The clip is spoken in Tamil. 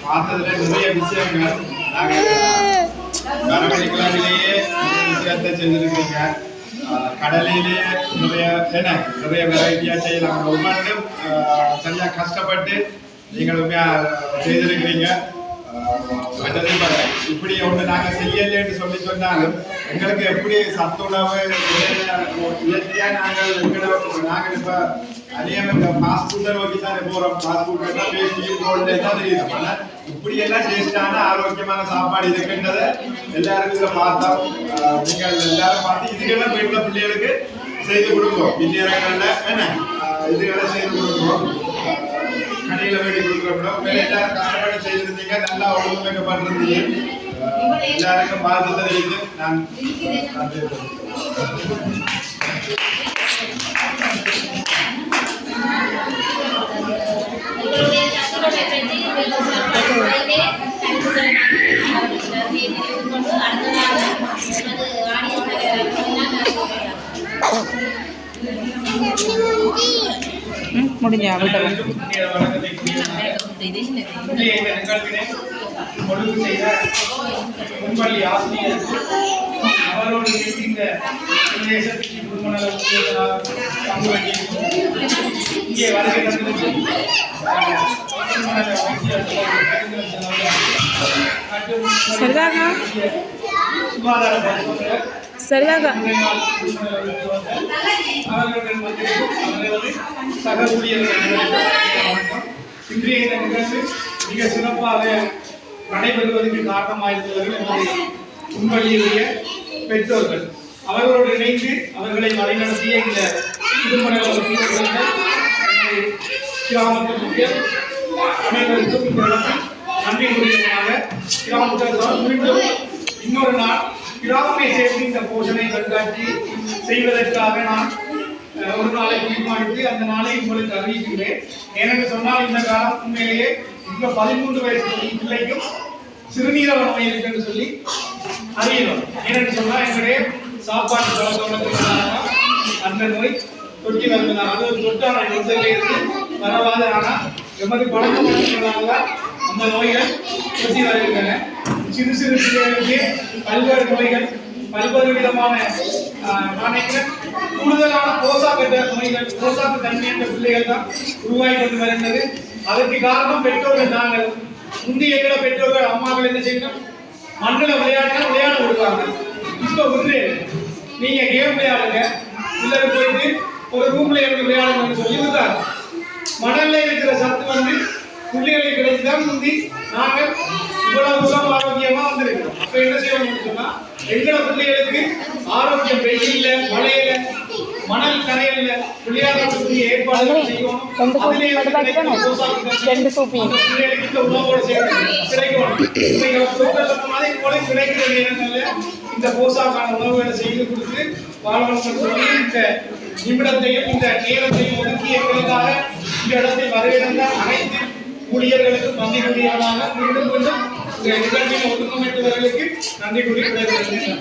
பார்த்ததுல நிறைய விஷயங்கள் நாங்கள் மரவழிக்கலாவிலேயே விஷயத்தை செஞ்சிருக்கீங்க. கடலையிலேயே நிறைய வெரைட்டியாக செய்யலாம். ஒவ்வொன்றும் சரியாக கஷ்டப்பட்டு நீங்கள் செய்திருக்கிறீங்க. இப்படி ஒன்று நாங்கள் செய்யலைன்னு சொன்னாலும் எங்களுக்கு எப்படி சத்துணவு இயற்கையாக நாங்கள் இப்போ அதிகம் இந்த ஃபாஸ்ட் ஃபுட்டை நோக்கி தானே போகிறோம். ஃபாஸ்ட் ஃபுட்டெல்லாம் பேஸ்ட் கோல்டு தான் தெரியுது. ஆனால் இப்படியெல்லாம் டேஸ்டான ஆரோக்கியமான சாப்பாடு இருக்குன்றதை எல்லாருக்கும் இதை பார்த்தோம். நீங்கள் எல்லாரும் பார்த்து இதுக்கெல்லாம் வீட்டில் பிள்ளைகளுக்கு செய்து கொடுப்போம். வித்தியாரங்களில் என்ன இதுகளை செய்து கொடுப்போம். கடையில் வேண்டி கொடுக்குறோம். எல்லாரும் கஷ்டப்பட்டு செய்திருந்தீங்க. நல்லா ஒழுங்கமைக்கப்பட்டிருந்தீங்க. எல்லாருக்கும் பார்த்து தெரியுது. நான் முடிஞ்ச அவரோடு இந்த இங்கே வருகை சுகாதார சரியாக சக ஊழியர்கள் இன்றைய இந்த நிகழ்வு மிக சிறப்பாக நடைபெறுவதற்கு காரணமாயிருந்தவர்கள் நம்முடைய உண்மையிலேய பெற்றோர்கள். அவர்களோடு இணைந்து அவர்களை வழிநடத்திய இந்த கிராமத்திற்கு அனைவருக்கும் இந்த இடத்தில் நன்றி கூறியவனாக கிராமத்தில் மீண்டும் இன்னொரு நாள் கிராமத்தை சேர்ந்து இந்த போஷனை கண்காட்சி செய்வதற்காக நான் ஒரு நாளை தீர்மானித்து அந்த நாளை உங்களுக்கு அறிவிக்கிறேன். ஏனென்று சொன்னால் இந்த காலம் உண்மையிலேயே இப்போ 13 வயசு பிள்ளைக்கும் சிறுநீரக நோய் இருக்குன்னு சொல்லி அறியணும். ஏனென்று சொன்னால் எங்களுடைய சாப்பாட்டு பழக்கவழக்கங்களாக அந்த நோய் தொட்டி வருவதால் அது ஒரு தொட்டான நோய்களில் இருந்து வரவாத. ஆனால் எமது பழக்க வழக்கங்களாக அந்த நோய்கள் தொட்டி வருகின்றன. சிறு சிறு பிள்ளைகளுக்கு பல்வேறு நோய்கள் பல்வேறு விதமான கூடுதலான போசாக்கு நோய்கள் போசாக்கு தன்மை என்ற பிள்ளைகள் தான் உருவாகி கொண்டு வருகிறது. அதற்கு காரணம் பெற்றோர்கள். நாங்கள் முந்தைய எங்களை பெற்றோர்கள் அம்மாக்கள் என்ன செய்யணும், மண்ணில் விளையாட விடுவாங்க. இப்போ ஒன்று நீங்க கேம் விளையாடுங்க, பிள்ளைகள் போயிட்டு ஒரு ரூம்ல இருந்து விளையாடுங்கன்னு சொல்லி விடுறாங்க. மணல்ல இருக்கிற சத்து பிள்ளைகளுக்கு கிடைச்சுதான் முந்தி நாங்கள் இவ்வளவு தூரம் ஆரோக்கியமா வந்திருக்கிறோம். அப்ப என்ன செய்யணும்னு சொன்னா எங்களோட பிள்ளைகளுக்கு ஆரோக்கியம் வெயில்ல மழையில மணல் கரையில விளையாடக்கூடிய ஏற்பாடுகள் செய்யணும். பிள்ளைகளுக்கு இந்த உணவோடு கிடைக்கணும். கிடைக்கிற நேரங்கள்ல இந்த போசாக்கான உணவுகளை செய்து கொடுத்து வாழ்வன் சொல்லி இந்த நிமிடத்தையும் இந்த நேரத்தையும் ஒதுக்கி எங்களுக்காக இந்த இடத்தில் வருகின்ற அனைத்து ஊழியர்களுக்கும் நன்றி கூறியவனாக மீண்டும் மீண்டும் இந்த நிகழ்ச்சியில் ஒதுக்கமைத்தவர்களுக்கு நன்றி கூறி விடைபெறுகிறேன்.